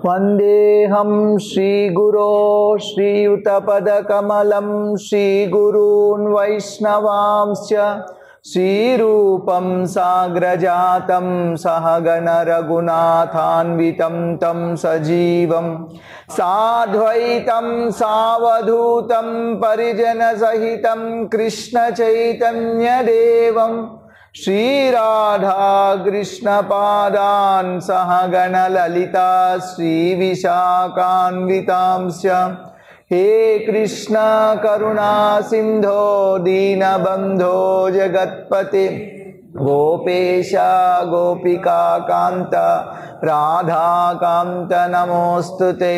వందేహం శ్రీగురో శ్రీయుతపదకమలం శ్రీగురూన్ వైష్ణవాంశ్చ శ్రీరూపం సాగ్రజాతం సహగణ రఘునాథాన్వితం తం సజీవం సాద్వైతం సావధూతం పరిజన సహితం కృష్ణ చైతన్యదేవం శ్రీరాధా కృష్ణ పాదాన్ సహగణ లలితా శ్రీ విశాఖాన్వితాంశ్చ हे कृष्ण करुणा सिंधो दीनबंधो जगत्पते गोपेश गोपिका कांत राधा कांत नमोस्तुते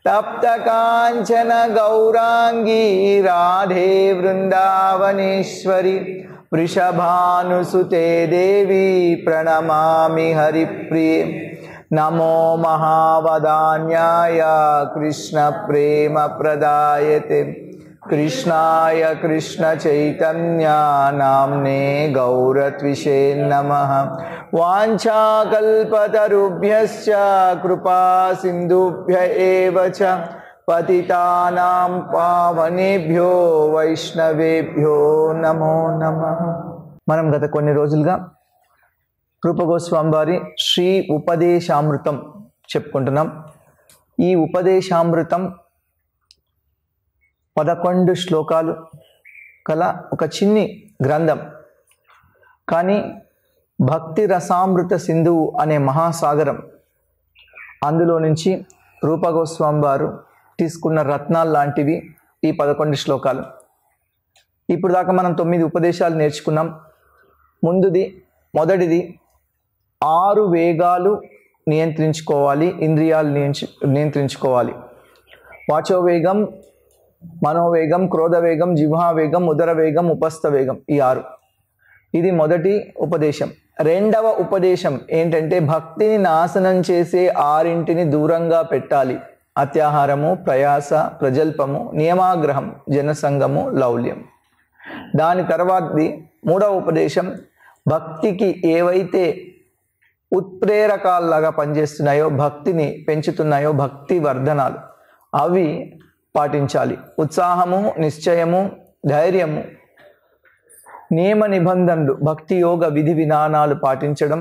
तप्त कांचन गौरांगी राधे वृंदावनेश्वरी वृषभानुसुते देवी प्रणमामि हरिप्रिये नमो महावदान्याय कृष्ण प्रेम प्रदायते कृष्णाय कृष्ण चैतन्य नाम्ने गौरत्विषे नमः वाञ्छाकल्पतरुभ्यश्च कृपा सिन्धुभ्य एव च पतितानां पावनेभ्यो वैष्णवेभ्यो नमो नमः। మనం గత కొన్ని రోజులుగా రూప గోస్వామి వారి శ్రీ ఉపదేశామృతం చెప్పుకుంటున్నాం. ఈ ఉపదేశామృతం 11 శ్లోకాలు కల ఒక చిన్ని గ్రంథం. కానీ భక్తి రసామృత సింధువు అనే మహాసాగరం, అందులో నుంచి రూప గోస్వామి వారు తీసుకున్న రత్నాలు లాంటివి ఈ 11 శ్లోకాలు. ఇప్పుడు దాకా మనం 9 ఉపదేశాలు నేర్చుకున్నాం. మొదటిది 6 వేగాలు నియంత్రించుకోవాలి, ఇంద్రియాలు నియంత్రించుకోవాలి. వాచోవేగం, మనోవేగం, క్రోధవేగం, జిహ్వావేగం, ఉదరవేగం, ఉపస్థ వేగం, ఈ 6. ఇది మొదటి ఉపదేశం. రెండవ ఉపదేశం ఏంటంటే భక్తిని నాశనం చేసే 6ంటిని దూరంగా పెట్టాలి. అత్యాహారము, ప్రయాస, ప్రజల్పము, నియమాగ్రహం, జనసంగము, లౌల్యం. దాని తర్వాతది మూడవ ఉపదేశం, భక్తికి ఏవైతే ఉత్ప్రేరకాల్లాగా పనిచేస్తున్నాయో, భక్తిని పెంచుతున్నాయో, భక్తి వర్ధనాలు, అవి పాటించాలి. ఉత్సాహము, నిశ్చయము, ధైర్యము, నియమ నిబంధనలు, భక్తి యోగ విధి విధానాలు పాటించడం,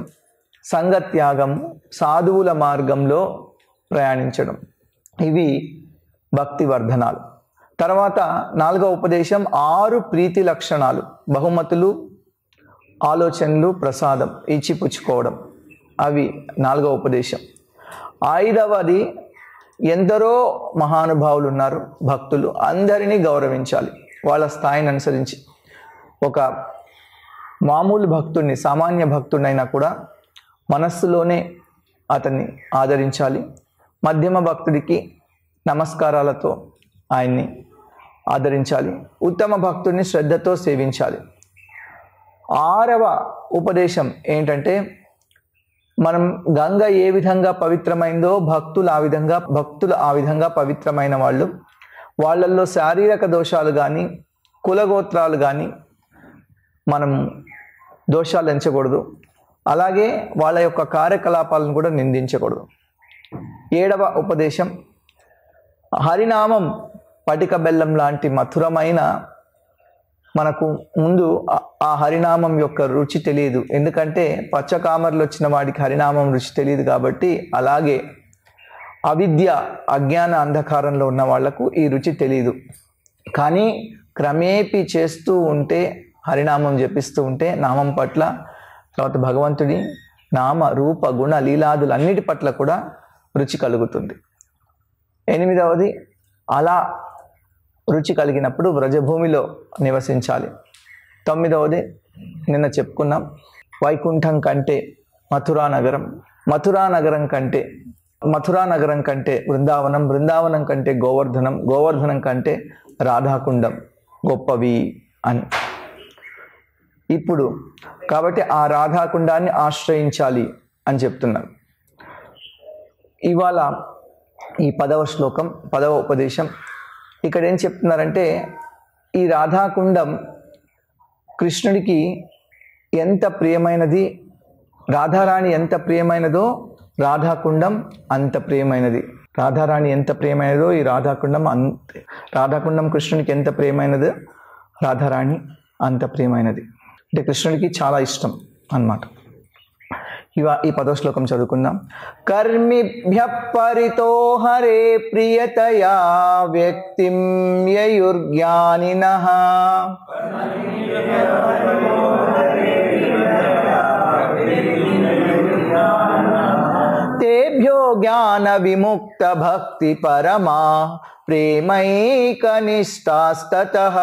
సంగత్యాగము, సాధువుల మార్గంలో ప్రయాణించడం, ఇవి భక్తి వర్ధనాలు. తర్వాత 4వ ఉపదేశం 6 ప్రీతి లక్షణాలు, బహుమతులు, ఆలోచనలు, ప్రసాదం ఇచ్చిపుచ్చుకోవడం, అవి 4వ ఉపదేశం. 5వది ఎందరో మహానుభావులు ఉన్నారు, భక్తులు, అందరినీ గౌరవించాలి వాళ్ళ స్థాయిని అనుసరించి. ఒక మామూలు భక్తుడిని, సామాన్య భక్తుడినైనా కూడా మనస్సులోనే అతన్ని ఆదరించాలి. మధ్యమ భక్తుడికి నమస్కారాలతో ఆయన్ని ఆదరించాలి. ఉత్తమ భక్తుడిని శ్రద్ధతో సేవించాలి. 6వ ఉపదేశం ఏంటంటే మనం గంగ ఏ విధంగా పవిత్రమైందో భక్తులు ఆ విధంగా పవిత్రమైన వాళ్ళు. వాళ్ళల్లో శారీరక దోషాలు కానీ కులగోత్రాలు కానీ మనం దోషాలు ఎంచకూడదు. అలాగే వాళ్ళ యొక్క కార్యకలాపాలను కూడా నిందించకూడదు. 7వ ఉపదేశం హరినామం పటిక బెల్లం లాంటి మధురమైన, మనకు ముందు ఆ హరినామం యొక్క రుచి తెలియదు. ఎందుకంటే పచ్చకామర్లు వచ్చిన వాడికి హరినామం రుచి తెలియదు కాబట్టి, అలాగే అవిద్య, అజ్ఞాన అంధకారంలో ఉన్న వాళ్లకు ఈ రుచి తెలియదు. కానీ క్రమేపీ చేస్తూ ఉంటే, హరినామం జపిస్తూ ఉంటే నామం పట్ల, తర్వాత భగవంతుడి నామ రూప గుణ లీలాదులు అన్నిటి పట్ల కూడా రుచి కలుగుతుంది. 8వది అలా రుచి కలిగినప్పుడు వ్రజభూమిలో నివసించాలి. 9వది నిన్న చెప్పుకున్నాం, వైకుంఠం కంటే మథురా నగరం, మథురా నగరం కంటే బృందావనం, బృందావనం కంటే గోవర్ధనం, గోవర్ధనం కంటే రాధాకుండం గొప్పవి అని. ఇప్పుడు కాబట్టి ఆ రాధాకుండాన్ని ఆశ్రయించాలి అని చెప్తున్నారు. ఇవాళ ఈ 10వ శ్లోకం, 10వ ఉపదేశం. ఇక్కడ ఏం చెప్తున్నారంటే ఈ రాధాకుండం కృష్ణుడికి ఎంత ప్రియమైనది, రాధారాణి ఎంత ప్రియమైనదో రాధాకుండం అంత ప్రియమైనది. రాధారాణి ఎంత ప్రియమైనదో ఈ రాధాకుండం అంతే. రాధాకుండం కృష్ణునికి ఎంత ప్రియమైనదో రాధారాణి అంత ప్రియమైనది. అంటే కృష్ణుడికి చాలా ఇష్టం అన్నమాట. ఈ 10వ శ్లోకం చదువుకుందాం. కర్మిభ్య పరితో హరే ప్రియతయా వ్యక్తిం యయుర్జ్ఞానినః తేభ్యో జ్ఞాన విముక్త భక్తి పరమా ప్రేమైకనిష్టాస్తతః.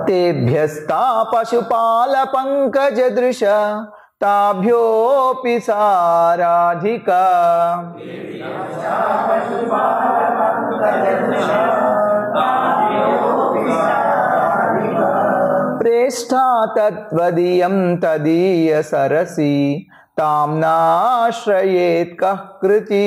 తేభ్యస్తా పశుపాల పంకజదృశ తాభ్యోపి సారాధికా. ప్రేష్ఠా తద్వదీయం తదీయ సరసి తాం నాశ్రయేత్ కః కృతి.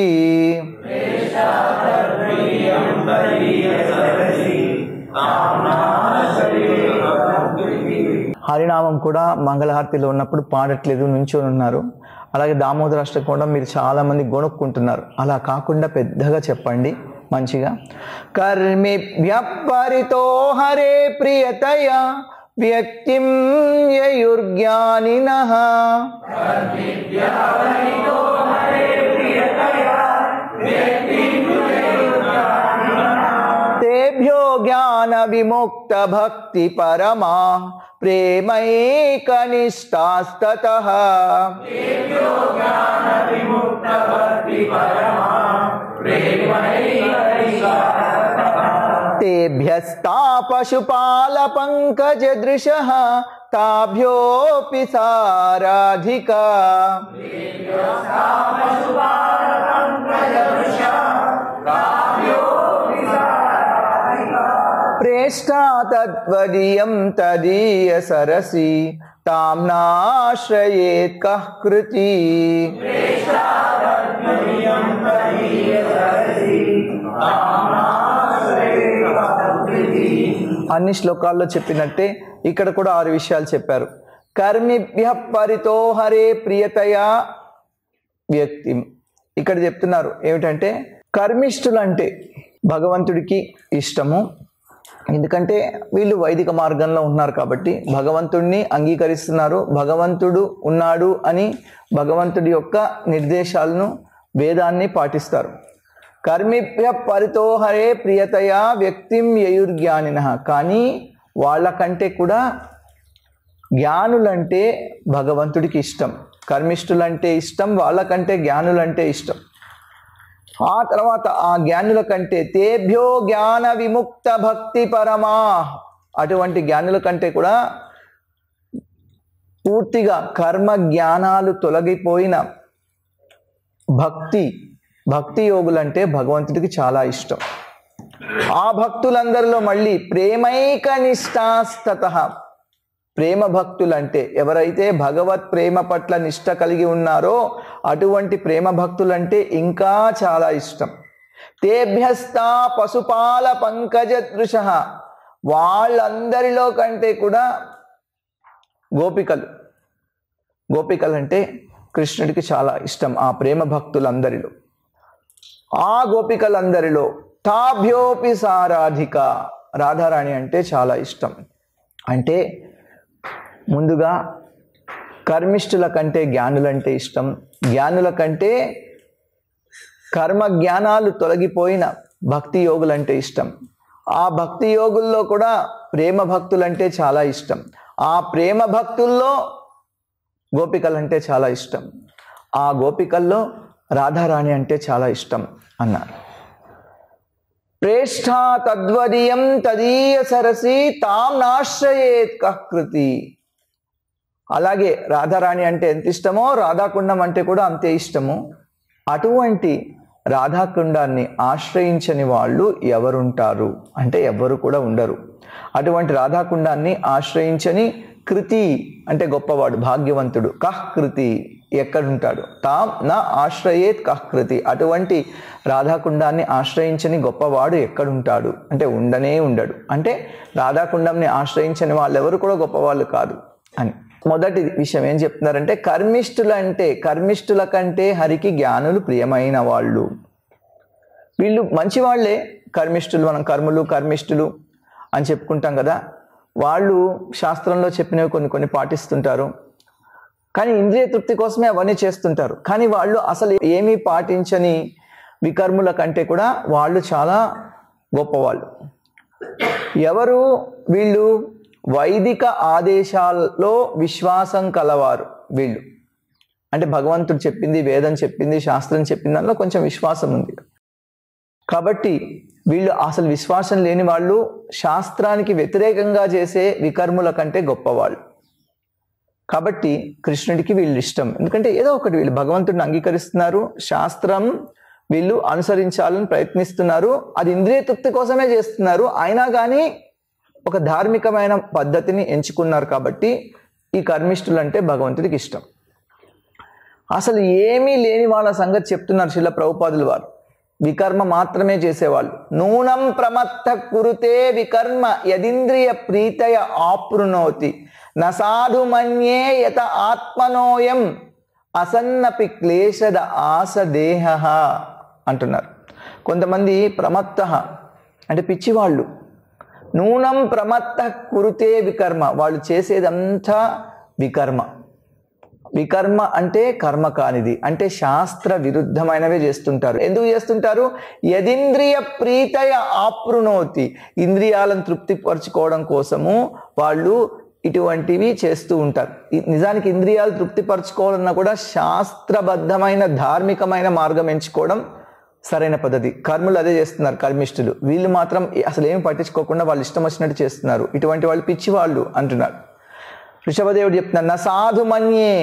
హరినామం కూడా మంగళహారతిలో ఉన్నప్పుడు పాడట్లేదు, నుంచొని ఉన్నారు. అలాగే దామోదరాష్టకం కూడా మీరు చాలామంది గొనుక్కుంటున్నారు. అలా కాకుండా పెద్దగా చెప్పండి మంచిగా. కర్మిభ్య పరితో హరే ప్రియతయా వ్యక్తిం యయుర్జ్ఞానినః తేభ్యో జ్ఞాన విముక్త భక్తి పరమా ప్రేమైకనిష్టాస్తతః. తేభ్యస్తా పశుపాల పంకజదృశః తాభ్యోపి సారాధికా. ప్రేష్ఠా తద్వదీయం తదీయ సరసి తాం నాశ్రయేత్ కః కృతి. అన్ని శ్లోకాల్లో చెప్పినట్టే ఇక్కడ కూడా 6 విషయాలు చెప్పారు. కర్మిభ్య పరితో హరే ప్రియతయా వ్యక్తి. ఇక్కడ చెప్తున్నారు ఏమిటంటే కర్మిష్ఠులంటే భగవంతుడికి ఇష్టము. ఎందుకంటే వీళ్ళు వైదిక మార్గంలో ఉన్నారు కాబట్టి భగవంతుడిని అంగీకరిస్తున్నారు. భగవంతుడు ఉన్నాడు అని భగవంతుడి యొక్క నిర్దేశాలను వేదాన్ని పాటిస్తారు. కర్మిభ్య పరితో హరే ప్రియతయా వ్యక్తిం యయుర్జ్ఞానినః. కానీ వాళ్ళకంటే కూడా జ్ఞానులంటే భగవంతుడికి ఇష్టం. కర్మిష్ఠులంటే ఇష్టం, వాళ్ళకంటే జ్ఞానులంటే ఇష్టం. ఆ తర్వాత ఆ జ్ఞానుల కంటే తేభ్యో జ్ఞాన విముక్త భక్తి పరమా. అటువంటి జ్ఞానుల కంటే కూడా పూర్తిగా కర్మ జ్ఞానాలు తొలగిపోయిన భక్తి యోగులంటే భగవంతుడికి చాలా ఇష్టం. ఆ భక్తులందరిలో మళ్ళీ ప్రేమైకనిష్టాస్తతః. ప్రేమ భక్తులంటే ఎవరైతే భగవత్ ప్రేమ పట్ల నిష్ట కలిగి ఉన్నారో అటువంటి ప్రేమ భక్తులంటే ఇంకా చాలా ఇష్టం. తేభ్యస్తా పశుపాల పంకజదృశః. వాళ్ళందరిలో కంటే కూడా గోపికలు అంటే కృష్ణుడికి చాలా ఇష్టం. ఆ ప్రేమ భక్తులందరిలో, ఆ గోపికలందరిలో తాభ్యోపి సారాధిక. రాధారాణి అంటే చాలా ఇష్టం. అంటే ముందుగా కర్మిష్ఠుల కంటే జ్ఞానులంటే ఇష్టం, జ్ఞానుల కంటే కర్మ జ్ఞానాలు తొలగిపోయిన భక్తి యోగులంటే ఇష్టం. ఆ భక్తి యోగుల్లో కూడా ప్రేమ భక్తులంటే చాలా ఇష్టం. ఆ ప్రేమ భక్తుల్లో గోపికలంటే చాలా ఇష్టం. ఆ గోపికల్లో రాధారాణి అంటే చాలా ఇష్టం అన్నారు. ప్రేష్ఠా తద్వదీయం తదీయ సరసి తాం నాశ్రయేత్ కః కృతి. అలాగే రాధారాణి అంటే ఎంత ఇష్టమో రాధాకుండం అంటే కూడా అంతే ఇష్టము. అటువంటి రాధాకుండాన్ని ఆశ్రయించని వాళ్ళు ఎవరుంటారు అంటే ఎవ్వరు కూడా ఉండరు. అటువంటి రాధాకుండాన్ని ఆశ్రయించని కృతి అంటే గొప్పవాడు, భాగ్యవంతుడు. కః కృతి ఎక్కడుంటాడు? తాం నా ఆశ్రయేత్ కః కృతి, అటువంటి రాధాకుండాన్ని ఆశ్రయించని గొప్పవాడు ఎక్కడుంటాడు అంటే ఉండనే ఉండడు. అంటే రాధాకుండంని ఆశ్రయించని వాళ్ళెవరు కూడా గొప్పవాళ్ళు కాదు అని. మొదటి విషయం ఏం చెప్తున్నారంటే కర్మిష్ఠుల కంటే హరికి జ్ఞానులు ప్రియమైన వాళ్ళు. వీళ్ళు మంచివాళ్లే, కర్మిష్ఠులు. మనం కర్మిష్ఠులు అని చెప్పుకుంటాం కదా. వాళ్ళు శాస్త్రంలో చెప్పినవి కొన్ని పాటిస్తుంటారు, కానీ ఇంద్రియ తృప్తి కోసమే అవన్నీ చేస్తుంటారు. కానీ వాళ్ళు అసలు ఏమీ పాటించని వికర్ముల కంటే కూడా వాళ్ళు చాలా గొప్పవాళ్ళు. ఎవరు వీళ్ళు? వైదిక ఆదేశాల్లో విశ్వాసం కలవారు వీళ్ళు. అంటే భగవంతుడు చెప్పింది, వేదం చెప్పింది, శాస్త్రం చెప్పింది దానిలో కొంచెం విశ్వాసం ఉంది. కాబట్టి వీళ్ళు అసలు విశ్వాసం లేని వాళ్ళు, శాస్త్రానికి వ్యతిరేకంగా చేసే వికర్ముల కంటే గొప్పవాళ్ళు. కాబట్టి కృష్ణుడికి వీళ్ళు ఇష్టం. ఎందుకంటే ఏదో ఒకటి వీళ్ళు భగవంతుడిని అంగీకరిస్తున్నారు, శాస్త్రం వీళ్ళు అనుసరించాలని ప్రయత్నిస్తున్నారు, అది ఇంద్రియ తృప్తి కోసమే చేస్తున్నారు. అయినా కానీ ఒక ధార్మికమైన పద్ధతిని ఎంచుకున్నారు. కాబట్టి ఈ కర్మిష్ఠులు అంటే భగవంతుడికి ఇష్టం. అసలు ఏమీ లేని వాళ్ళ సంగతి చెప్తున్నారు శ్రీల ప్రభుపాదుల వారు. వికర్మ మాత్రమే చేసేవాళ్ళు. నూనం ప్రమత్త కురుతే వికర్మ యదింద్రియ ప్రీతయ ఆప్రునోతి నసాధు మన్యే యత ఆత్మనోయం అసన్నపి క్లేశద ఆస దేహ అంటున్నారు. కొంతమంది ప్రమత్త అంటే పిచ్చివాళ్ళు. నూనం ప్రమత్త కురుతే వికర్మ, వాళ్ళు చేసేదంతా వికర్మ. వికర్మ అంటే కర్మ కానిది, అంటే శాస్త్ర విరుద్ధమైనవే చేస్తుంటారు. ఎందుకు చేస్తుంటారు? యదింద్రియ ప్రీతయ ఆప్రునోతి, ఇంద్రియాలను తృప్తిపరచుకోవడం కోసము వాళ్ళు ఇటువంటివి చేస్తూ ఉంటారు. నిజానికి ఇంద్రియాలు తృప్తిపరచుకోవాలన్నా కూడా శాస్త్రబద్ధమైన ధార్మికమైన మార్గం ఎంచుకోవడం సరైన పద్ధతి. కర్మలు అదే చేస్తున్నారు కర్మిష్ఠులు. వీళ్ళు మాత్రం అసలు ఏమి పట్టించుకోకుండా వాళ్ళు ఇష్టం వచ్చినట్టు చేస్తున్నారు. ఇటువంటి వాళ్ళు పిచ్చి వాళ్ళు అంటున్నారు. ఋషభదేవుడు చెప్తున్నారు, నా సాధు మన్యే,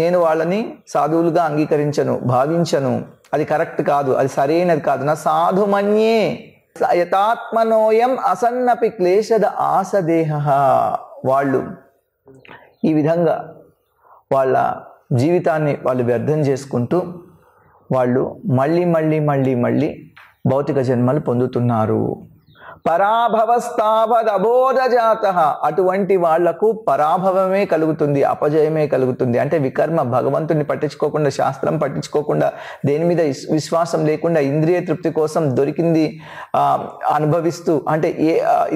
నేను వాళ్ళని సాధువులుగా అంగీకరించను, భావించను, అది కరెక్ట్ కాదు, అది సరైనది కాదు. నా సాధు మన్యే యతాత్మనోయం అసన్నపి క్లేశద ఆసదేహ. వాళ్ళు ఈ విధంగా వాళ్ళ జీవితాన్ని వాళ్ళు వ్యర్థం చేసుకుంటూ వాళ్ళు మళ్ళీ భౌతిక జన్మలు పొందుతున్నారు. పరాభవస్తావదబోధజాత, అటువంటి వాళ్లకు పరాభవమే కలుగుతుంది, అపజయమే కలుగుతుంది. అంటే వికర్మ, భగవంతుని పట్టించుకోకుండా, శాస్త్రం పట్టించుకోకుండా, దేని మీద విశ్వాసం లేకుండా, ఇంద్రియ తృప్తి కోసం దొరికింది అనుభవిస్తూ, అంటే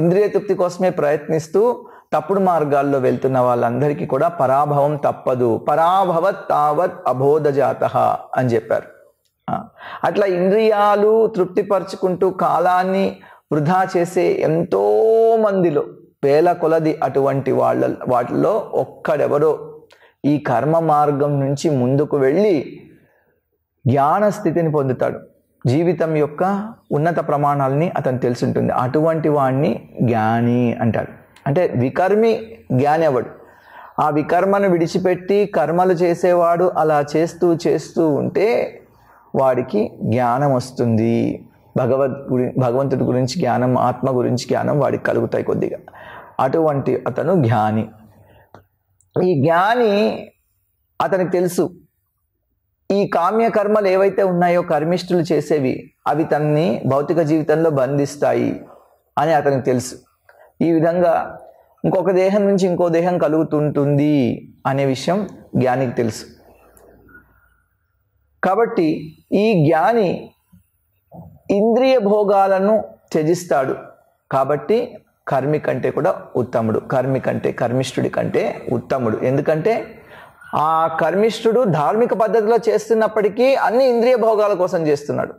ఇంద్రియ తృప్తి కోసమే ప్రయత్నిస్తూ తప్పుడు మార్గాల్లో వెళ్తున్న వాళ్ళందరికీ కూడా పరాభవం తప్పదు. పరాభవత్ తావత్ అబోధజాత అని చెప్పారు. అట్లా ఇంద్రియాలు తృప్తిపరుచుకుంటూ కాలాన్ని వృధా చేసే ఎంతో మందిలో వేల కొలది అటువంటి వాటిలో ఒక్కడెవరో ఈ కర్మ మార్గం నుంచి ముందుకు వెళ్ళి జ్ఞాన స్థితిని పొందుతాడు. జీవితం యొక్క ఉన్నత ప్రమాణాలని అతను తెలుసుంటుంది. అటువంటి వాడిని జ్ఞాని అంటాడు. అంటే వికర్మి జ్ఞాని ఎవడు? ఆ వికర్మను విడిచిపెట్టి కర్మలు చేసేవాడు అలా చేస్తూ ఉంటే వాడికి జ్ఞానం వస్తుంది. భగవంతుడి గురించి జ్ఞానం, ఆత్మ గురించి జ్ఞానం వాడికి కలుగుతాయి కొద్దిగా. అటువంటి అతను జ్ఞాని. ఈ జ్ఞాని అతనికి తెలుసు ఈ కామ్య కర్మలు ఏవైతే ఉన్నాయో కర్మిష్ఠులు చేసేవి, అవి తనని భౌతిక జీవితంలో బంధిస్తాయి అని అతనికి తెలుసు. ఈ విధంగా ఇంకొక దేహం నుంచి ఇంకో దేహం కలుగుతుంటుంది అనే విషయం జ్ఞానికి తెలుసు. కాబట్టి ఈ జ్ఞాని ఇంద్రియ భోగాలను త్యజిస్తాడు. కాబట్టి కర్మి కంటే కూడా ఉత్తముడు, కర్మిష్ఠుడి కంటే ఉత్తముడు. ఎందుకంటే ఆ కర్మిష్ఠుడు ధార్మిక పద్ధతిలో చేస్తున్నప్పటికీ అన్ని ఇంద్రియ భోగాల కోసం చేస్తున్నాడు.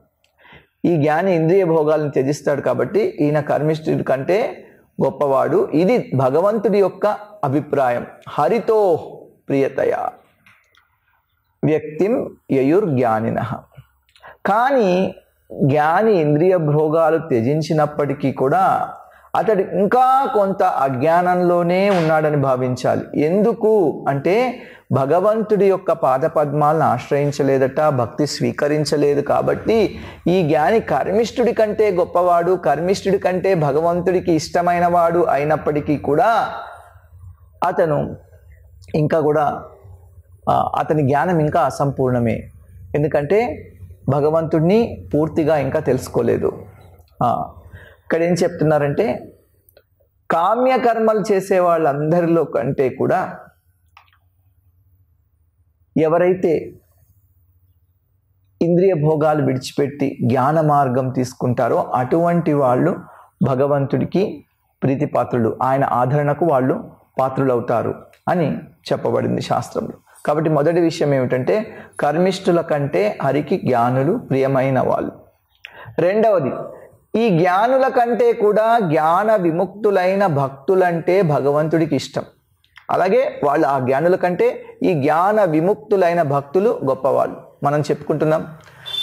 ఈ జ్ఞాని ఇంద్రియ భోగాలను త్యజిస్తాడు కాబట్టి ఈయన కర్మిష్ఠుడి కంటే గొప్పవాడు. ఇది భగవంతుడి యొక్క అభిప్రాయం. హరితో ప్రియతయ వ్యక్తిం యయుర్జ్ఞానినః. కానీ జ్ఞాని ఇంద్రియ భోగాలు త్యజించినప్పటికీ కూడా అతడు ఇంకా కొంత అజ్ఞానంలోనే ఉన్నాడని భావించాలి. ఎందుకు అంటే భగవంతుడి యొక్క పాదపద్మాలను ఆశ్రయించలేదట, భక్తి స్వీకరించలేదు. కాబట్టి ఈ జ్ఞాని కర్మిష్ఠుడి కంటే గొప్పవాడు, కర్మిష్ఠుడి కంటే భగవంతుడికి ఇష్టమైన వాడు అయినప్పటికీ కూడా అతను ఇంకా కూడా అతని జ్ఞానం ఇంకా అసంపూర్ణమే. ఎందుకంటే భగవంతుడిని పూర్తిగా ఇంకా తెలుసుకోలేదు. ఇక్కడ ఏం చెప్తున్నారంటే కామ్యకర్మలు చేసే వాళ్ళందరిలో కంటే కూడా ఎవరైతే ఇంద్రియ భోగాలు విడిచిపెట్టి జ్ఞాన మార్గం తీసుకుంటారో అటువంటి వాళ్ళు భగవంతుడికి ప్రీతిపాత్రులు, ఆయన ఆదరణకు వాళ్ళు పాత్రులవుతారు అని చెప్పబడింది శాస్త్రంలో. కాబట్టి మొదటి విషయం ఏమిటంటే కర్మిష్ఠుల కంటే హరికి జ్ఞానులు ప్రియమైన వాళ్ళు. రెండవది, ఈ జ్ఞానుల కంటే కూడా జ్ఞాన విముక్తులైన భక్తులంటే భగవంతుడికి ఇష్టం. అలాగే వాళ్ళు ఆ జ్ఞానుల కంటే ఈ జ్ఞాన విముక్తులైన భక్తులు గొప్పవాళ్ళు. మనం చెప్పుకుంటున్నాం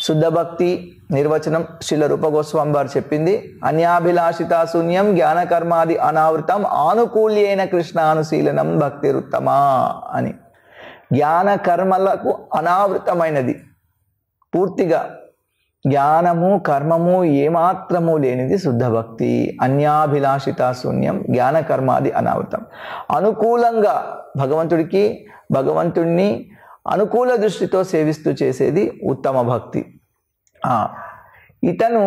శుద్ధ భక్తి నిర్వచనం శ్రీల రూప గోస్వామి వారు చెప్పింది, అన్యాభిలాషిత శూన్యం జ్ఞాన కర్మాది అనావృతం ఆనుకూల్యైన కృష్ణానుశీలనం భక్తిరుత్తమా అని. జ్ఞాన కర్మలకు అనావృతమైనది, పూర్తిగా జ్ఞానము కర్మము ఏమాత్రము లేనిది శుద్ధ భక్తి. అన్యాభిలాషిత శూన్యం జ్ఞాన కర్మాది అనావృతం. అనుకూలంగా భగవంతుడిని అనుకూల దృష్టితో సేవిస్తూ చేసేది ఉత్తమ భక్తి. ఇతను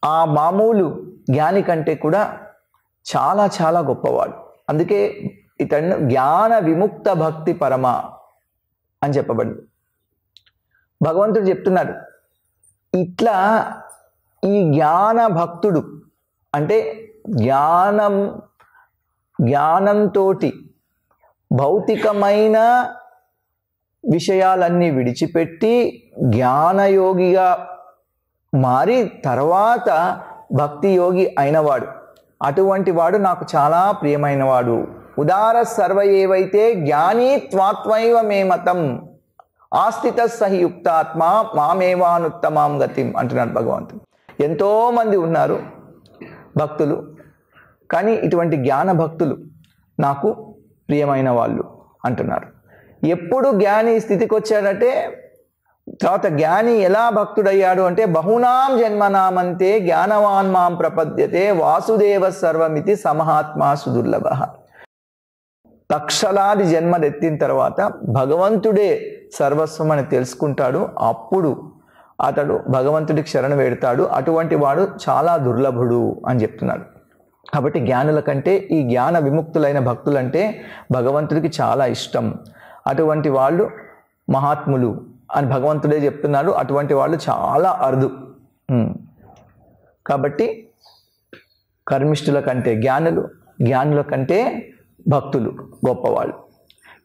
ఆ మామూలు జ్ఞాని కంటే కూడా చాలా చాలా గొప్పవాడు. అందుకే ఇతను జ్ఞాన విముక్త భక్తి పరమ అని చెప్పబడింది. భగవంతుడు చెప్తున్నాడు, ఇట్లా ఈ జ్ఞాన భక్తుడు అంటే జ్ఞానంతో భౌతికమైన విషయాలన్నీ విడిచిపెట్టి జ్ఞానయోగిగా మారి తర్వాత భక్తి యోగి అయినవాడు, అటువంటి వాడు నాకు చాలా ప్రియమైన వాడు. ఉదార సర్వ ఏవైతే జ్ఞానీ త్వాత్మైవ మే మతం ఆస్థిత సహి యుక్తాత్మ మామేవానుత్తమాం గతిం అంటున్నాడు భగవంతుడు. ఎంతోమంది ఉన్నారు భక్తులు, కానీ ఇటువంటి జ్ఞాన భక్తులు నాకు ప్రియమైన వాళ్ళు అంటున్నారు. ఎప్పుడు జ్ఞాని స్థితికి వచ్చాడంటే, తర్వాత జ్ఞాని ఎలా భక్తుడయ్యాడు అంటే బహునాం జన్మనామంతే జ్ఞానవాన్ మాం ప్రపద్యతే వాసుదేవ సర్వమితి సమహాత్మా సుదుర్లభ. లక్షలాది జన్మలెత్తిన తర్వాత భగవంతుడే సర్వస్వం అని తెలుసుకుంటాడు. అప్పుడు అతడు భగవంతుడికి శరణు వేడతాడు. అటువంటి వాడు చాలా దుర్లభుడు అని చెప్తున్నాడు. కాబట్టి జ్ఞానుల కంటే ఈ జ్ఞాన విముక్తులైన భక్తులంటే భగవంతుడికి చాలా ఇష్టం. అటువంటి వాళ్ళు మహాత్ములు అని భగవంతుడే చెప్తున్నాడు. అటువంటి వాళ్ళు చాలా అరుదు. కాబట్టి కర్మిష్ఠుల కంటే జ్ఞానుల కంటే భక్తులు గొప్పవాళ్ళు.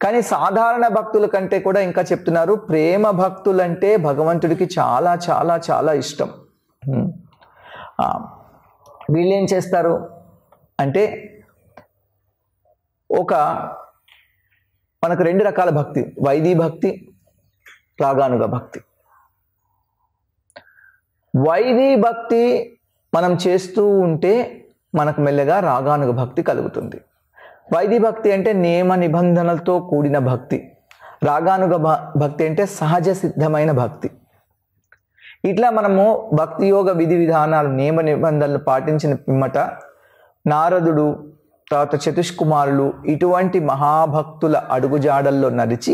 కానీ సాధారణ భక్తుల కంటే కూడా ఇంకా చెప్తున్నారు, ప్రేమ భక్తులంటే భగవంతుడికి చాలా చాలా చాలా ఇష్టం. వీళ్ళు ఏం చేస్తారు అంటే, మనకు రెండు రకాల భక్తి, వైదీ భక్తి, రాగానుగ భక్తి. వైదీ భక్తి మనం చేస్తూ ఉంటే మనకు మెల్లగా రాగానుగ భక్తి కలుగుతుంది. వైదీ భక్తి అంటే నియమ నిబంధనలతో కూడిన భక్తి. రాగానుగ భక్తి అంటే సహజ సిద్ధమైన భక్తి. ఇట్లా మనము భక్తి యోగ విధి విధానాలు నియమ నిబంధనలు పాటించిన పిమ్మట నారదుడు, తర్వాత చతుష్కుమారులు ఇటువంటి మహాభక్తుల అడుగుజాడల్లో నడిచి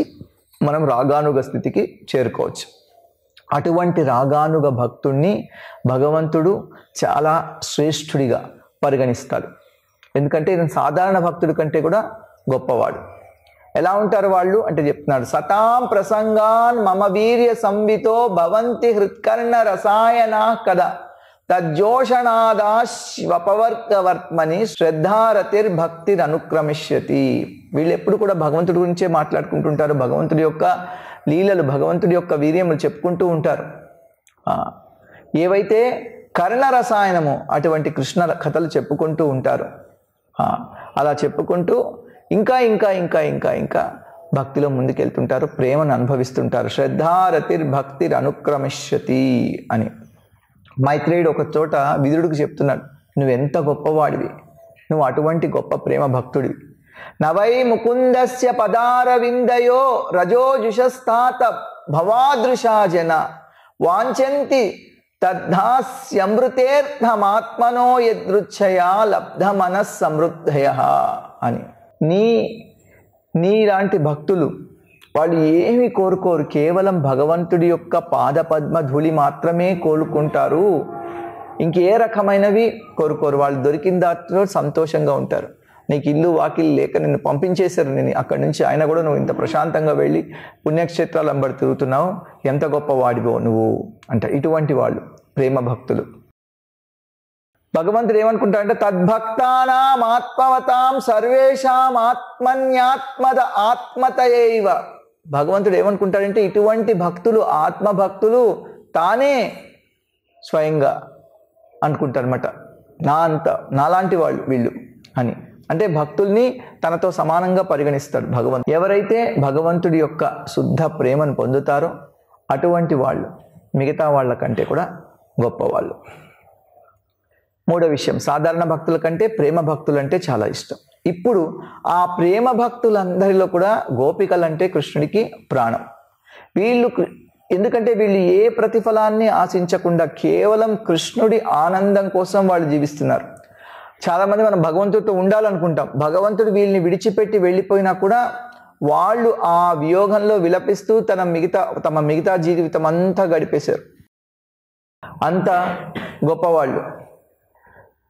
మనం రాగానుగ స్థితికి చేరుకోవచ్చు. అటువంటి రాగానుగ భక్తుణ్ణి భగవంతుడు చాలా శ్రేష్ఠుడిగా పరిగణిస్తాడు. ఎందుకంటే ఇతను సాధారణ భక్తుడి కంటే కూడా గొప్పవాడు. ఎలా ఉంటారు వాళ్ళు అంటే చెప్తున్నాడు, సతాం ప్రసంగాన్ మమ వీర్య సంవితో భవంతి హృత్కర్ణ రసాయనా కదా తజ్జోషణాదాశ్వపవర్గవర్త్మని శ్రద్ధారతిర్భక్తిర్ అనుక్రమిష్యతి. వీళ్ళు ఎప్పుడు కూడా భగవంతుడి గురించే మాట్లాడుకుంటుంటారు. భగవంతుడి యొక్క లీలలు, భగవంతుడి యొక్క వీర్యములు చెప్పుకుంటూ ఉంటారు. ఏవైతే కర్ణ రసాయనము అటువంటి కృష్ణ కథలు చెప్పుకుంటూ ఉంటారు. అలా చెప్పుకుంటూ ఇంకా ఇంకా ఇంకా ఇంకా ఇంకా భక్తిలో ముందుకెళ్తుంటారు, ప్రేమను అనుభవిస్తుంటారు. శ్రద్ధారతిర్భక్తిర్ అనుక్రమిష్యతి అని మైత్రేయుడు ఒక చోట విదురుడికి చెప్తున్నాడు, నువ్వెంత గొప్పవాడివి, నువ్వు అటువంటి గొప్ప ప్రేమ భక్తుడివి. నవై ముకుందస్య పదారవిందయో రజోజుషస్తాత భవాదృశా జన వాంఛంతి తద్ధాస్యమృతేర్థమాత్మనో యదృచ్ఛయా లబ్ధ మనః సమృద్ధయ అని. నీలాంటి భక్తులు వాళ్ళు ఏమి కోరుకోరు, కేవలం భగవంతుడి యొక్క పాదపద్మ ధూళి మాత్రమే కోరుకుంటారు, ఇంకే రకమైనవి కోరుకోరు. వాళ్ళు దొరికిన దాంట్లో సంతోషంగా ఉంటారు. నీకు ఇల్లు వాకిలు లేక నిన్ను పంపించేశారు, నేను అక్కడి నుంచి అయినా కూడా నువ్వు ఇంత ప్రశాంతంగా వెళ్ళి పుణ్యక్షేత్రాలు వెంబడి తిరుగుతున్నావు, ఎంత గొప్ప వాడివో నువ్వు అంట. ఇటువంటి వాళ్ళు ప్రేమ భక్తులు. భగవంతుడు ఏమనుకుంటాడంటే తద్భక్తానాం ఆత్మవతాం సర్వేషాం ఆత్మన్యాత్మద ఆత్మతయైవ. భగవంతుడు ఏమనుకుంటాడంటే ఇటువంటి భక్తులు, ఆత్మభక్తులు తానే స్వయంగా అనుకుంటారన్నమాట, నాలాంటి వాళ్ళు వీళ్ళు అని. అంటే భక్తుల్ని తనతో సమానంగా పరిగణిస్తాడు భగవంతుడు. ఎవరైతే భగవంతుడి యొక్క శుద్ధ ప్రేమను పొందుతారో అటువంటి వాళ్ళు మిగతా వాళ్ళ కంటే కూడా గొప్పవాళ్ళు. మూడో విషయం, సాధారణ భక్తుల కంటే ప్రేమ భక్తులంటే చాలా ఇష్టం. ఇప్పుడు ఆ ప్రేమ భక్తులందరిలో కూడా గోపికలంటే కృష్ణుడికి ప్రాణం. ఎందుకంటే వీళ్ళు ఏ ప్రతిఫలాన్ని ఆశించకుండా కేవలం కృష్ణుడి ఆనందం కోసం వాళ్ళు జీవిస్తున్నారు. చాలామంది మనం భగవంతుడితో ఉండాలనుకుంటాం, భగవంతుడు వీళ్ళని విడిచిపెట్టి వెళ్ళిపోయినా కూడా వాళ్ళు ఆ వియోగంలో విలపిస్తూ తమ మిగతా జీవితం అంతా గడిపేశారు. అంత గొప్పవాళ్ళు.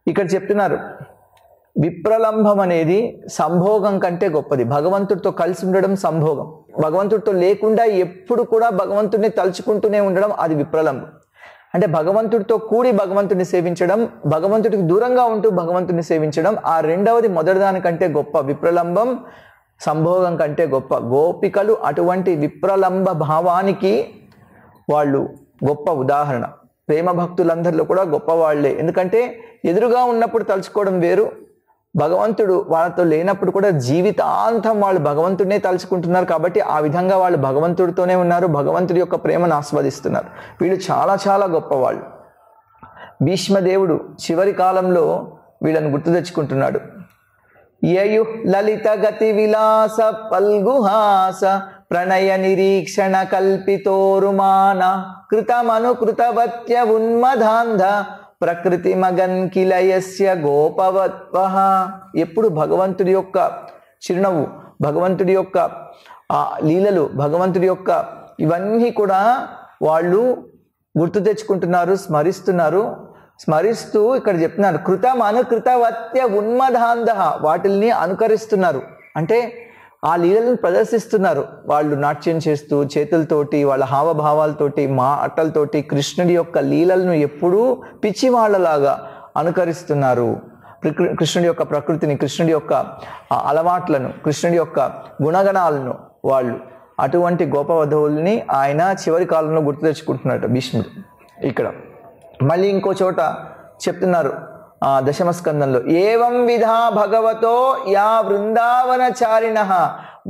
ఇక్కడ చెప్తున్నారు విప్రలంభం అనేది సంభోగం కంటే గొప్పది. భగవంతుడితో కలిసి ఉండడం సంభోగం, భగవంతుడితో లేకుండా ఎప్పుడు కూడా భగవంతుడిని తలుచుకుంటూనే ఉండడం అది విప్రలంభం. అంటే భగవంతుడితో కూడి భగవంతుడిని సేవించడం, భగవంతుడికి దూరంగా ఉంటూ భగవంతుడిని సేవించడం, ఆ రెండవది మొదటి దానికంటే గొప్ప. విప్రలంభం సంభోగం కంటే గొప్ప. గోపికలు అటువంటి విప్రలంభ భావానికి వాళ్ళు గొప్ప ఉదాహరణ. ప్రేమ భక్తులందరిలో కూడా గొప్పవాళ్లే. ఎందుకంటే ఎదురుగా ఉన్నప్పుడు తలుచుకోవడం వేరు, భగవంతుడు వాళ్ళతో లేనప్పుడు కూడా జీవితాంతం వాళ్ళు భగవంతుడినే తలుచుకుంటున్నారు. కాబట్టి ఆ విధంగా వాళ్ళు భగవంతుడితోనే ఉన్నారు, భగవంతుడి యొక్క ప్రేమను ఆస్వాదిస్తున్నారు. వీళ్ళు చాలా చాలా గొప్పవాళ్ళు. భీష్మదేవుడు చివరి కాలంలో వీళ్ళని గుర్తు తెచ్చుకుంటున్నాడు. యయు లలిత గతి విలాస పల్గుహాస ప్రణయ నిరీక్షణ కల్పితోరుమాన కృతమనుకృతవత్య ఉన్మదాంధ ప్రకృతి మగన్ కిలయస్య గోపవత్వః. ఎప్పుడు భగవంతుడి యొక్క చిరునవ్వు, భగవంతుడి యొక్క లీలలు, భగవంతుడి యొక్క ఇవన్నీ కూడా వాళ్ళు గుర్తు తెచ్చుకుంటున్నారు, స్మరిస్తూ ఇక్కడ చెప్తున్నారు కృతం అనుకృతవత్య ఉన్మదాంధ. వాటిల్ని అనుకరిస్తున్నారు అంటే ఆ లీలలను ప్రదర్శిస్తున్నారు. వాళ్ళు నాట్యం చేస్తూ చేతులతోటి, వాళ్ళ హావభావాలతోటి, మాటలతోటి కృష్ణుడి యొక్క లీలలను ఎప్పుడూ పిచ్చి వాళ్ళలాగా అనుకరిస్తున్నారు. కృష్ణుడి యొక్క ప్రకృతిని, కృష్ణుడి యొక్క అలవాట్లను, కృష్ణుడి యొక్క గుణగణాలను వాళ్ళు అటువంటి గోప వధువుల్ని ఆయన చివరి కాలంలో గుర్తు తెచ్చుకుంటున్నాడు భీష్ముడు. ఇక్కడ మళ్ళీ ఇంకో చోట చెప్తున్నారు దశమ స్కందంలో, ఏవం విధా భగవతో యా వృందావనచారిణః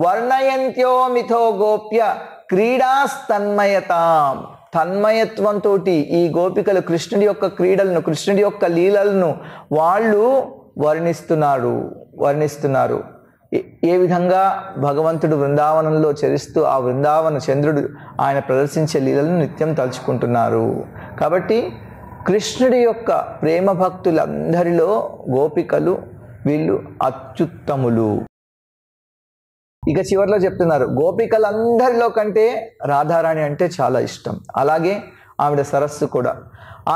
వర్ణయంత్యో మిథో గోప్య క్రీడాస్తన్మయతాం. తన్మయత్వంతో ఈ గోపికలు కృష్ణుడి యొక్క క్రీడలను, కృష్ణుడి యొక్క లీలలను వాళ్ళు వర్ణిస్తున్నారు. ఏ విధంగా భగవంతుడు బృందావనంలో చరిస్తూ ఆ బృందావన చంద్రుడు ఆయన ప్రదర్శించే లీలలను నిత్యం తలుచుకుంటున్నారు. కాబట్టి కృష్ణుడి యొక్క ప్రేమ భక్తులందరిలో గోపికలు వీళ్ళు అత్యుత్తములు. ఇక చివరిలో చెప్తున్నారు గోపికలందరిలో కంటే రాధారాణి అంటే చాలా ఇష్టం. అలాగే ఆవిడ సరస్సు కూడా,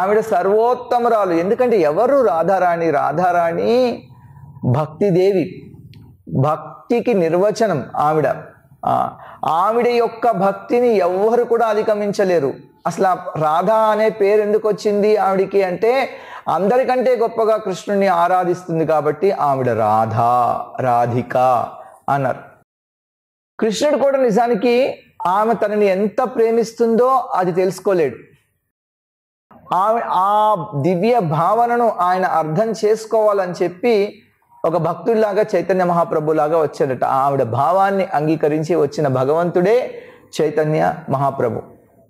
ఆవిడ సర్వోత్తమురాలు. ఎందుకంటే ఎవరు రాధారాణి? రాధారాణి భక్తిదేవి, భక్తికి నిర్వచనం ఆవిడ. ఆవిడ యొక్క భక్తిని ఎవ్వరు కూడా అధిగమించలేరు. అసలు రాధా అనే పేరు ఎందుకు వచ్చింది ఆవిడికి అంటే అందరికంటే గొప్పగా కృష్ణుని ఆరాధిస్తుంది కాబట్టి ఆవిడ రాధిక అన్నారు. కృష్ణుడు కూడా నిజానికి ఆమె తనని ఎంత ప్రేమిస్తుందో అది తెలుసుకోలేడు. ఆ దివ్య భావనను ఆయన అర్థం చేసుకోవాలని చెప్పి ఒక భక్తుడిలాగా చైతన్య మహాప్రభులాగా వచ్చాడట. ఆవిడ భావాన్ని అంగీకరించి వచ్చిన భగవంతుడే చైతన్య మహాప్రభు.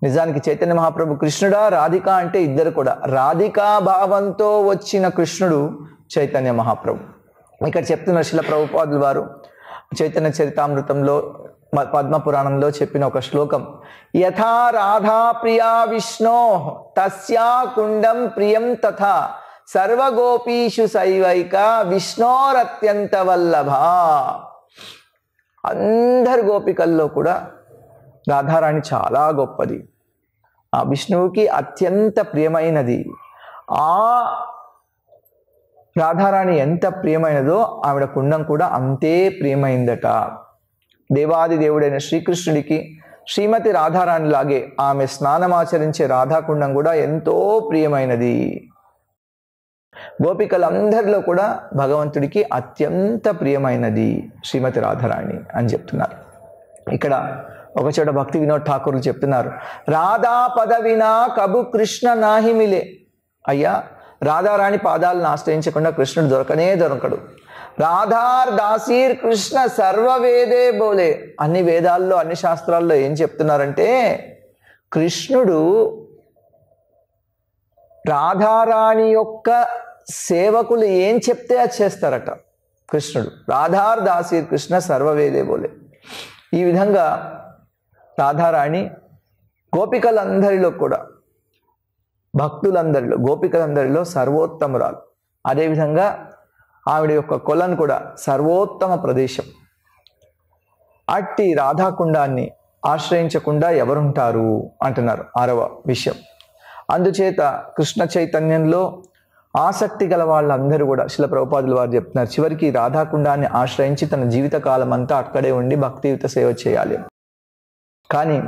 నిజానికి చైతన్య మహాప్రభు కృష్ణుడా రాధిక అంటే ఇద్దరు కూడా. రాధికా భావంతో వచ్చిన కృష్ణుడు చైతన్య మహాప్రభు. ఇక్కడ చెప్తున్న శిల ప్రభుపాదుల వారు చైతన్య చరితామృతంలో పద్మపురాణంలో చెప్పిన ఒక శ్లోకం, యథా రాధా ప్రియా విష్ణో తస్యా కుండం ప్రియం తథా సర్వగోపీషు శైవైక విష్ణోరత్యంత వల్లభ. అందరు గోపికల్లో కూడా రాధారాణి చాలా గొప్పది, ఆ విష్ణువుకి అత్యంత ప్రియమైనది. ఆ రాధారాణి ఎంత ప్రియమైనదో ఆవిడ కుండం కూడా అంతే ప్రియమైందట. దేవాది దేవుడైన శ్రీకృష్ణుడికి శ్రీమతి రాధారాణి లాగే ఆమె స్నానమాచరించే రాధాకుండం కూడా ఎంతో ప్రియమైనది. గోపికలందరిలో కూడా భగవంతుడికి అత్యంత ప్రియమైనది శ్రీమతి రాధారాణి అని చెప్తున్నారు. ఇక్కడ ఒక చోట భక్తి వినోద్ ఠాకూర్లు చెప్తున్నారు, రాధా పదవినా కబు కృష్ణ నాహి మిలే. అయ్యా, రాధారాణి పాదాలను ఆశ్రయించకుండా కృష్ణుడు దొరకనే దొరకడు. రాధార్ దాసీర్ కృష్ణ సర్వవేదే బోలే. అన్ని వేదాల్లో అన్ని శాస్త్రాల్లో ఏం చెప్తున్నారంటే కృష్ణుడు రాధారాణి యొక్క సేవకులు ఏం చెప్తే అది చేస్తారట. కృష్ణుడు రాధార్ దాసీర్ కృష్ణ సర్వవేదే బోలే. ఈ విధంగా రాధారాణి గోపికలందరిలో కూడా, భక్తులందరిలో, గోపికలందరిలో సర్వోత్తమురాలు. అదేవిధంగా ఆవిడ యొక్క కొలను కూడా సర్వోత్తమ ప్రదేశం. అట్టి రాధాకుండాన్ని ఆశ్రయించకుండా ఎవరుంటారు అంటున్నారు 6వ విషయం. అందుచేత కృష్ణ చైతన్యంలో ఆసక్తి గల వాళ్ళందరూ కూడా శిల ప్రభుపాదులు వారు చెప్తున్నారు, చివరికి రాధాకుండాన్ని ఆశ్రయించి తన జీవితకాలం అంతా అక్కడే ఉండి భక్తియుత సేవ చేయాలి. కానీ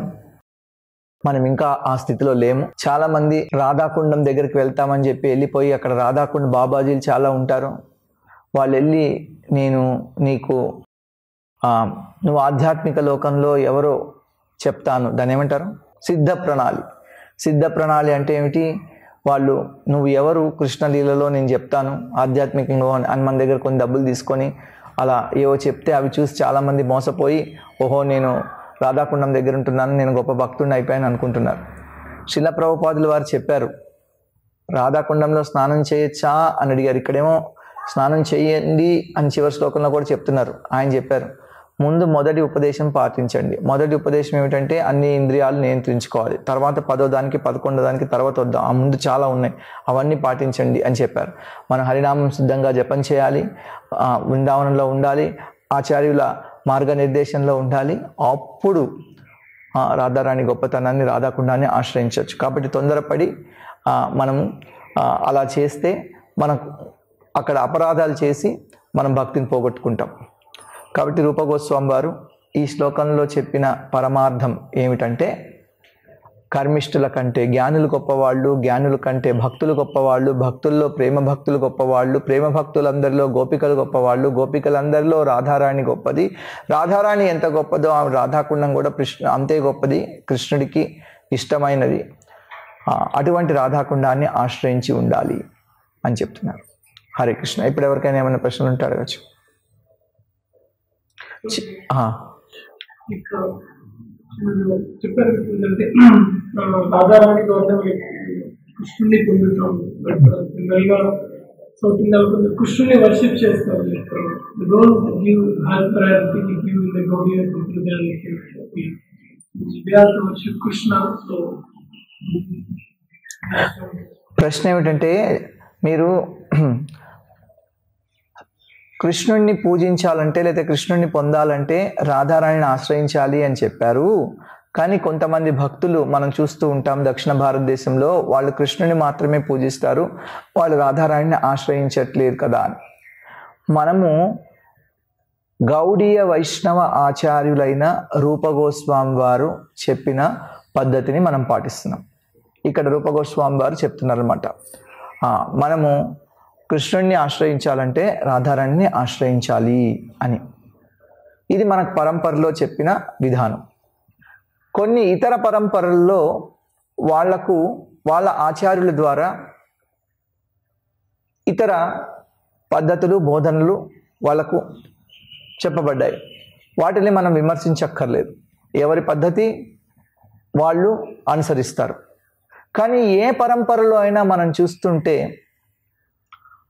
మనం ఇంకా ఆ స్థితిలో లేము. చాలా మంది రాధాకుండం దగ్గరికి వెళ్తామని చెప్పి వెళ్ళిపోయి అక్కడ రాధాకుండ బాబాజీలు చాలా ఉంటారు. వాళ్ళు వెళ్ళి నువ్వు ఆధ్యాత్మిక లోకంలో ఎవరో చెప్తాను, దాన్ని ఏమంటారు, సిద్ధ ప్రణాళి అంటే ఏమిటి? వాళ్ళు నువ్వు ఎవరు కృష్ణలీలలో నేను చెప్తాను ఆధ్యాత్మికంలో అని మన దగ్గర కొన్ని డబ్బులు తీసుకొని అలా ఏవో చెప్తే అవి చూసి చాలామంది మోసపోయి ఓహో నేను రాధాకుండం దగ్గర ఉంటున్నాను, నేను గొప్ప భక్తుడిని అయిపోయాను అనుకుంటున్నారు. శిల ప్రభుపాదులు వారు చెప్పారు, రాధాకుండంలో స్నానం చేయొచ్చా అని అడిగారు. ఇక్కడేమో స్నానం చేయండి అని చివరి శ్లోకంలో కూడా చెప్తున్నారు. ఆయన చెప్పారు, ముందు మొదటి ఉపదేశం పాటించండి. మొదటి ఉపదేశం ఏమిటంటే అన్ని ఇంద్రియాలు నియంత్రించుకోవాలి. తర్వాత 10వ దానికి 11వ దానికి తర్వాత వద్దాం, ఆ ముందు చాలా ఉన్నాయి, అవన్నీ పాటించండి అని చెప్పారు. మనం హరినామం సిద్ధంగా జపం చేయాలి, బృందావనంలో ఉండాలి, ఆచార్యుల మార్గనిర్దేశంలో ఉండాలి. అప్పుడు రాధారాణి గొప్పతనాన్ని, రాధాకుండాన్ని ఆశ్రయించవచ్చు. కాబట్టి తొందరపడి మనము అలా చేస్తే మనకు అక్కడ అపరాధాలు చేసి మనం భక్తిని పోగొట్టుకుంటాం. కాబట్టి రూపగోస్వామి వారు ఈ శ్లోకంలో చెప్పిన పరమార్థం ఏమిటంటే కర్మిష్ఠుల కంటే జ్ఞానులు గొప్పవాళ్ళు, జ్ఞానుల కంటే భక్తులు గొప్పవాళ్ళు, భక్తుల్లో ప్రేమ భక్తులు గొప్పవాళ్ళు, ప్రేమ భక్తులందరిలో గోపికలు గొప్పవాళ్ళు, గోపికలందరిలో రాధారాణి గొప్పది. రాధారాణి ఎంత గొప్పదో ఆమె రాధాకుండం కూడా అంతే గొప్పది, కృష్ణుడికి ఇష్టమైనది. అటువంటి రాధాకుండాన్ని ఆశ్రయించి ఉండాలి అని చెప్తున్నారు. హరే కృష్ణ. ఇప్పుడు ఎవరికైనా ఏమైనా ప్రశ్నలు ఉంటే అడగచ్చు. చెప్పారు ఏంటంటే రాధారాణి కృష్ణుని పొందుతాం, జనరల్గా సౌత్ ఇండియాలో కృష్ణుని వర్షిప్ చేస్తారు. Don't give hire priority, give the Gaudiya worship Krishna. So ప్రశ్న ఏమిటంటే మీరు కృష్ణుణ్ణి పూజించాలంటే లేదా కృష్ణుణ్ణి పొందాలంటే రాధారాణిని ఆశ్రయించాలి అని చెప్పారు. కానీ కొంతమంది భక్తులు మనం చూస్తూ ఉంటాం దక్షిణ భారతదేశంలో, వాళ్ళు కృష్ణుని మాత్రమే పూజిస్తారు, వాళ్ళు రాధారాణిని ఆశ్రయించట్లేదు కదా అని. మనము గౌడీయ వైష్ణవ ఆచార్యులైన రూపగోస్వామి వారు చెప్పిన పద్ధతిని మనం పాటిస్తున్నాం. ఇక్కడ రూపగోస్వామి వారు చెప్తున్నారు అన్నమాట, మనము కృష్ణుణ్ణి ఆశ్రయించాలంటే రాధారాణిని ఆశ్రయించాలి అని. ఇది మనకు పరంపరలో చెప్పిన విధానం. కొన్ని ఇతర పరంపరల్లో వాళ్ళ ఆచార్యుల ద్వారా ఇతర పద్ధతులు, బోధనలు వాళ్ళకు చెప్పబడ్డాయి. వాటిని మనం విమర్శించక్కర్లేదు, ఎవరి పద్ధతి వాళ్ళు అనుసరిస్తారు. కానీ ఏ పరంపరలో అయినా మనం చూస్తుంటే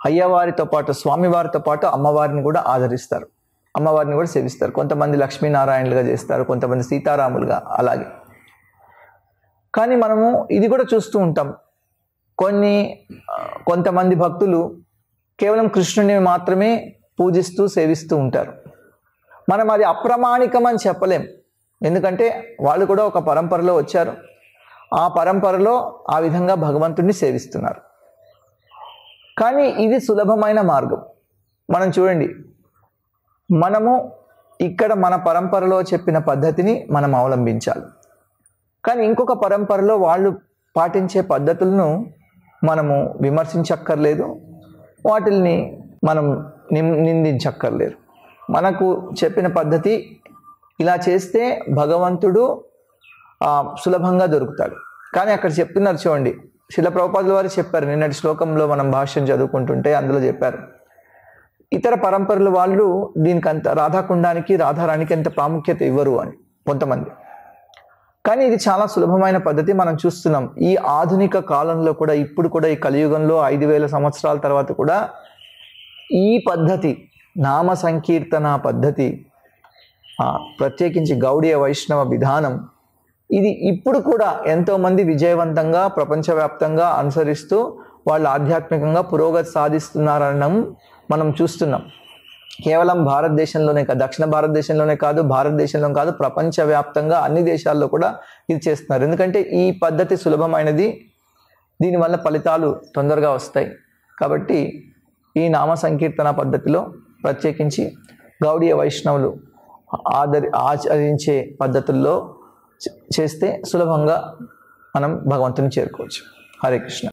అయ్యవారితో పాటు, స్వామివారితో పాటు అమ్మవారిని కూడా ఆదరిస్తారు, అమ్మవారిని కూడా సేవిస్తారు. కొంతమంది లక్ష్మీనారాయణలుగా చేస్తారు, కొంతమంది సీతారాములుగా అలాగే. కానీ మనము ఇది కూడా చూస్తూ ఉంటాం, కొంతమంది భక్తులు కేవలం కృష్ణుని మాత్రమే పూజిస్తూ సేవిస్తూ ఉంటారు. మనం అది అప్రమాణికం అని చెప్పలేం, ఎందుకంటే వాళ్ళు కూడా ఒక పరంపరలో వచ్చారు, ఆ పరంపరలో ఆ విధంగా భగవంతుడిని సేవిస్తున్నారు. కానీ ఇది సులభమైన మార్గం. మనం చూడండి, మనము ఇక్కడ మన పరంపరలో చెప్పిన పద్ధతిని మనం అవలంబించాలి. కానీ ఇంకొక పరంపరలో వాళ్ళు పాటించే పద్ధతులను మనము విమర్శించక్కర్లేదు, వాటిల్ని మనం నిందించక్కర్లేదు. మనకు చెప్పిన పద్ధతి ఇలా చేస్తే భగవంతుడు సులభంగా దొరుకుతాడు. కానీ అక్కడ చెప్తున్నారు చూడండి, శిల ప్రభుపాదుల వారు చెప్పారు, నిన్నటి శ్లోకంలో మనం భాష్యం చదువుకుంటుంటే అందులో చెప్పారు, ఇతర పరంపరల వాళ్ళు దీనికి అంత రాధాకుండానికి రాధారానికి అంత ప్రాముఖ్యత ఇవ్వరు అని కొంతమంది. కానీ ఇది చాలా సులభమైన పద్ధతి మనం చూస్తున్నాం. ఈ ఆధునిక కాలంలో కూడా, ఇప్పుడు కూడా, ఈ కలియుగంలో 5000 సంవత్సరాల తర్వాత కూడా ఈ పద్ధతి, నామ సంకీర్తన పద్ధతి, ప్రత్యేకించి గౌడీయ వైష్ణవ విధానం, ఇది ఇప్పుడు కూడా ఎంతోమంది విజయవంతంగా ప్రపంచవ్యాప్తంగా అనుసరిస్తూ వాళ్ళు ఆధ్యాత్మికంగా పురోగతి సాధిస్తున్నారనడం మనం చూస్తున్నాం. కేవలం భారతదేశంలోనే కాదు, దక్షిణ భారతదేశంలోనే కాదు, భారతదేశంలో కాదు, ప్రపంచవ్యాప్తంగా అన్ని దేశాల్లో కూడా ఇది చేస్తున్నారు. ఎందుకంటే ఈ పద్ధతి సులభమైనది, దీనివల్ల ఫలితాలు తొందరగా వస్తాయి. కాబట్టి ఈ నామ సంకీర్తన పద్ధతిలో ప్రత్యేకించి గౌడీయ వైష్ణవులు ఆచరించే పద్ధతుల్లో చేస్తే సులభంగా మనం భగవంతుని చేరుకోవచ్చు. హరే కృష్ణ.